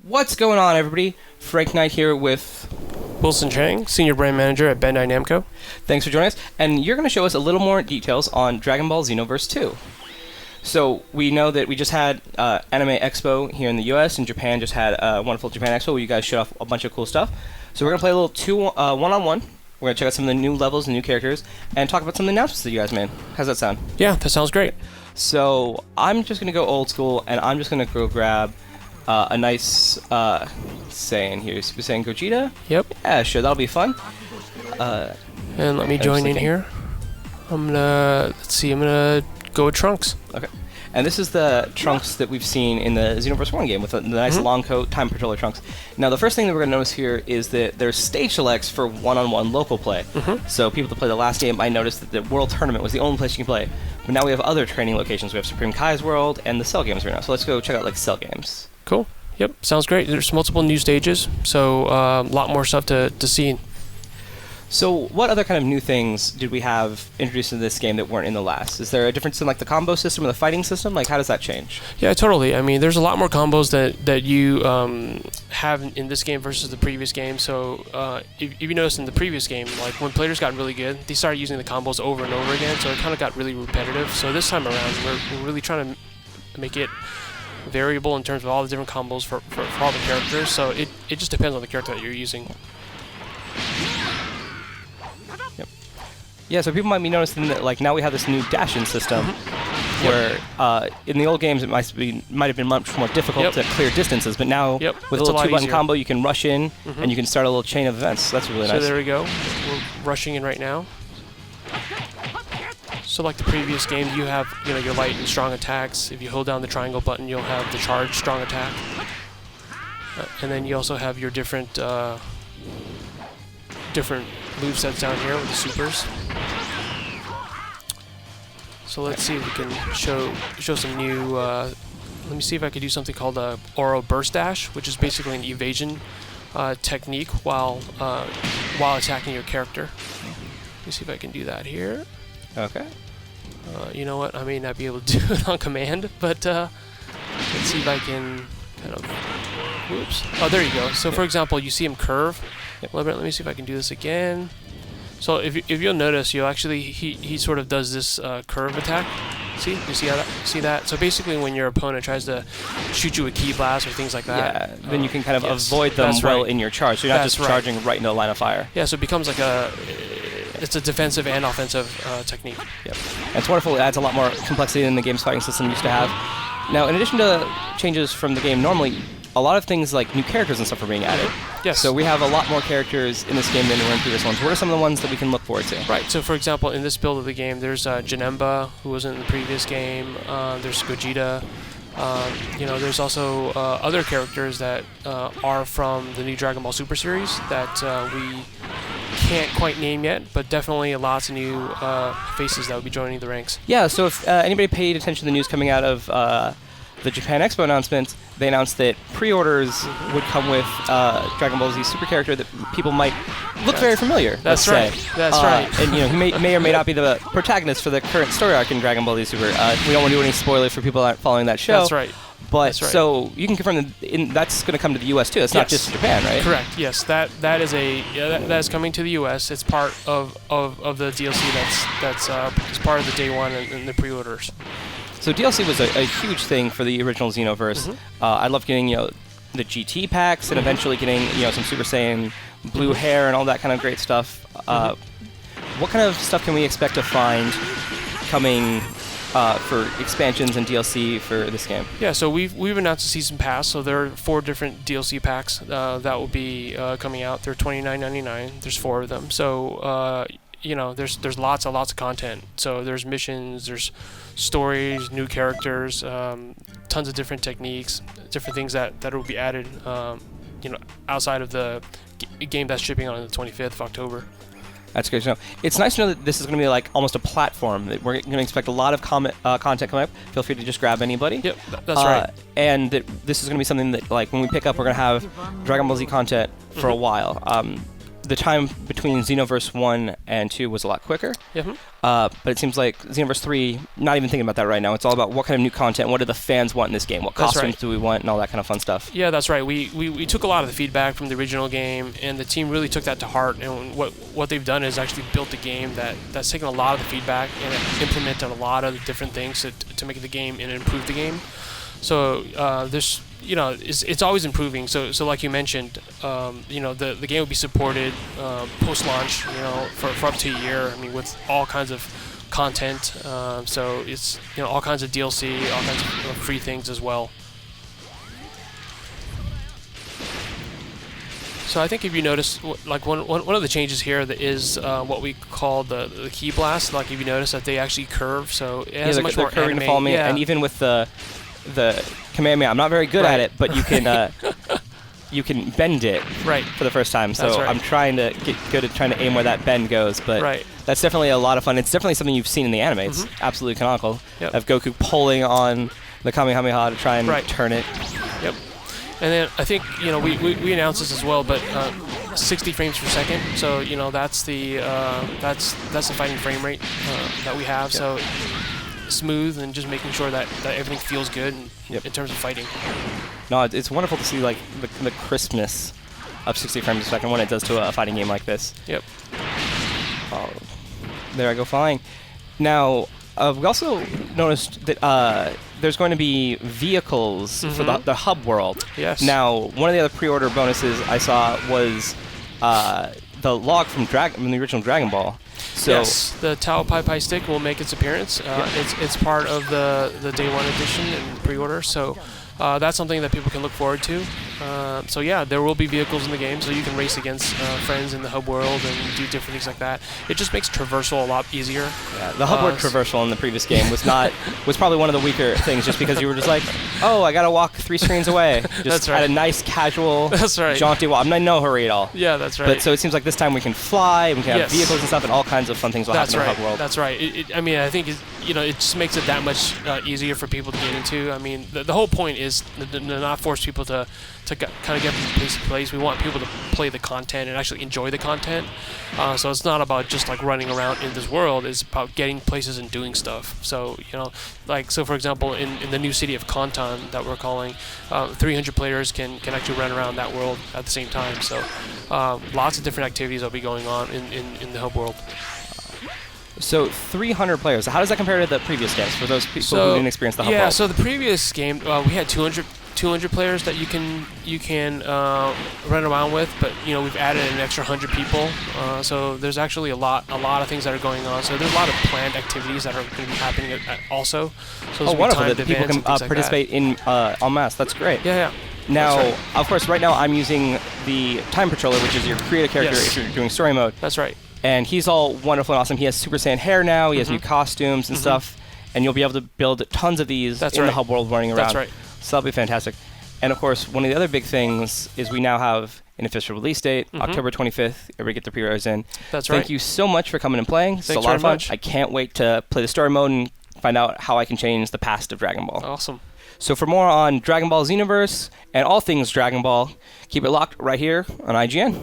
What's going on, everybody? Frank Knight here with Wilson Cheng, Senior Brand Manager at Bandai Namco. Thanks for joining us. And you're going to show us a little more details on Dragon Ball Xenoverse 2. So we know that we just had Anime Expo here in the US, and Japan just had a wonderful Japan Expo where you guys showed off a bunch of cool stuff. So we're going to play a little one-on-one. We're going to check out some of the new levels and new characters, and talk about some of the announcements that you guys made. How's that sound? Yeah, that sounds great. So I'm just going to go old school, and I'm just going to go grab a nice saying here. We're saying Gogeta? Yep. Yeah, sure, that'll be fun. And let me join in here. I'm gonna go with Trunks. Okay. And this is the Trunks that we've seen in the Xenoverse 1 game with the nice long coat, time patroller Trunks. Now, the first thing that we're going to notice here is that there's stage selects for one-on-one local play. So people that play the last game, I noticed that the World Tournament was the only place you can play. But now we have other training locations. We have Supreme Kai's World and the Cell Games right now. So let's go check out like Cell Games. Cool. Yep, sounds great. There's multiple new stages, so a lot more stuff to see. So what other kind of new things did we have introduced in this game that weren't in the last? Is there a difference in like the combo system or the fighting system? Like, how does that change? Yeah, totally. I mean, there's a lot more combos that you have in this game versus the previous game. So if you notice in the previous game, like when players got really good, they started using the combos over and over again, so it kind of got really repetitive. So this time around, we're really trying to make it variable in terms of all the different combos for all the characters. So it just depends on the character that you're using. Yeah, so people might be noticing that like now we have this new dash-in system, where in the old games it might have been much more difficult to clear distances, but now with a little two-button combo you can rush in and you can start a little chain of events. So that's really nice. So there we go. We're rushing in right now. So like the previous game, you have your light and strong attacks. If you hold down the triangle button, you'll have the charge strong attack, and then you also have your different movesets down here with the supers. So let's see if we can show some new. Let me see if I could do something called a Oro Burst Dash, which is basically an evasion technique while attacking your character. Let me see if I can do that here. Okay. You know what? I may not be able to do it on command, but let's see if I can kind of. Whoops. Oh, there you go. So for example, you see him curve. Let me see if I can do this again. So if you'll notice, you'll actually he sort of does this curve attack. See? You see that? So basically, when your opponent tries to shoot you with Ki Blast or things like that, then you can kind of avoid them in your charge. So you're not just charging right into the line of fire. Yeah. So it becomes like it's a defensive and offensive technique. Yep. And it's wonderful. It adds a lot more complexity than the game's fighting system used to have. Now, in addition to changes from the game, normally a lot of things like new characters and stuff are being added. Yes. So we have a lot more characters in this game than were in previous ones. What are some of the ones that we can look forward to? Right. So for example, in this build of the game, there's Janemba, who wasn't in the previous game. There's Gogeta. There's also other characters that are from the new Dragon Ball Super series that we can't quite name yet, but definitely lots of new faces that will be joining the ranks. Yeah, so if anybody paid attention to the news coming out of the Japan Expo announcement, they announced that pre-orders would come with Dragon Ball Z super character that people might look very familiar. That's right. That's right. And he may or may not be the protagonist for the current story arc in Dragon Ball Z Super. We don't want to do any spoilers for people that aren't following that show. That's right. But so you can confirm that that's going to come to the U.S. too. It's not just Japan, right? Correct. Yes, that is coming to the U.S. It's part of the DLC that's part of the day one and the pre-orders. So DLC was a huge thing for the original Xenoverse. I love getting the GT packs and eventually getting some Super Saiyan blue hair and all that kind of great stuff. What kind of stuff can we expect to find coming for expansions and DLC for this game? Yeah, so we've announced a season pass. So there are 4 different DLC packs that will be coming out. They're $29.99. There's 4 of them. So there's lots of content. So there's missions, there's stories, new characters, tons of different techniques, different things that will be added, outside of the game that's shipping on the 25th of October. That's great to know. It's nice to know that this is going to be like almost a platform. That we're going to expect a lot of content coming up. Feel free to just grab anybody. Yep, that's right. And that this is going to be something that, like, when we pick up, we're going to have Dragon Ball Z content for a while. the time between Xenoverse 1 and 2 was a lot quicker. Mm-hmm. But it seems like Xenoverse 3, not even thinking about that right now. It's all about what kind of new content, what do the fans want in this game, what costumes do we want, and all that kind of fun stuff. Yeah, that's right. We took a lot of the feedback from the original game, and the team really took that to heart. And what they've done is actually built a game that's taken a lot of the feedback and implemented a lot of the different things to make the game and improve the game. So there's it's always improving. So like you mentioned, the game will be supported post-launch, for up to a year. I mean, with all kinds of content. So it's all kinds of DLC, all kinds of free things as well. So I think if you notice, like one of the changes here that is what we call the key blast. Like if you notice that they actually curve, so it has much more anime. To follow me, and even with the Kamehameha, I'm not very good at it, but you can you can bend it for the first time. So I'm trying to get good at trying to aim where that bend goes, but that's definitely a lot of fun. It's definitely something you've seen in the anime. It's absolutely canonical. Of Goku pulling on the Kamehameha to try and turn it. Yep. And then I think we announced this as well, but 60 frames per second. So that's the fighting frame rate that we have. So smooth and just making sure that everything feels good in terms of fighting. No, it's wonderful to see like the crispness of 60 frames per second when it does to a fighting game like this. Yep. Oh, there I go flying. Now we also noticed that there's going to be vehicles for the hub world. Yes. Now, one of the other pre-order bonuses I saw was the log from the original Dragon Ball. So yes, the Tao Pai Pai stick will make its appearance. It's part of the Day 1 edition and pre-order, so that's something that people can look forward to. So yeah, there will be vehicles in the game, so you can race against friends in the hub world and do different things like that. It just makes traversal a lot easier. Yeah, the hub world traversal in the previous game was probably one of the weaker things, just because you were just like, oh, I gotta walk 3 screens away. Just at a nice, casual, jaunty walk. I'm in no hurry at all. Yeah, that's right. But so it seems like this time we can fly, we can have vehicles and stuff, and all kinds of fun things will happen in the hub world. That's right. I mean, I think it just makes it that much easier for people to get into. I mean, the whole point is to not force people to kind of get from place to place. We want people to play the content and actually enjoy the content. So it's not about just like running around in this world. It's about getting places and doing stuff. So so for example, in the new city of Kantan that we're calling, 300 players can actually run around that world at the same time. So lots of different activities will be going on in the hub world. So 300 players. How does that compare to the previous games for those people who didn't experience the hub world? Yeah, so the previous game we had 200 players that you can run around with, but we've added an extra 100 people. So there's actually a lot of things that are going on. So there's a lot of planned activities that are going to be happening also. So wonderful that people can participate in en masse. That's great. Yeah. Now, of course, right now I'm using the Time Patroller, which is your creative character if you're doing story mode. That's right. And he's all wonderful and awesome. He has Super Saiyan hair now. He has new costumes and stuff. And you'll be able to build tons of these the hub world running around. That's right. So that'll be fantastic. And of course, one of the other big things is we now have an official release date, October 25th. Everybody get their pre-orders in. That's right. Thank you so much for coming and playing. It's a lot of fun. Much. I can't wait to play the story mode and find out how I can change the past of Dragon Ball. Awesome. So for more on Dragon Ball Xenoverse and all things Dragon Ball, keep it locked right here on IGN.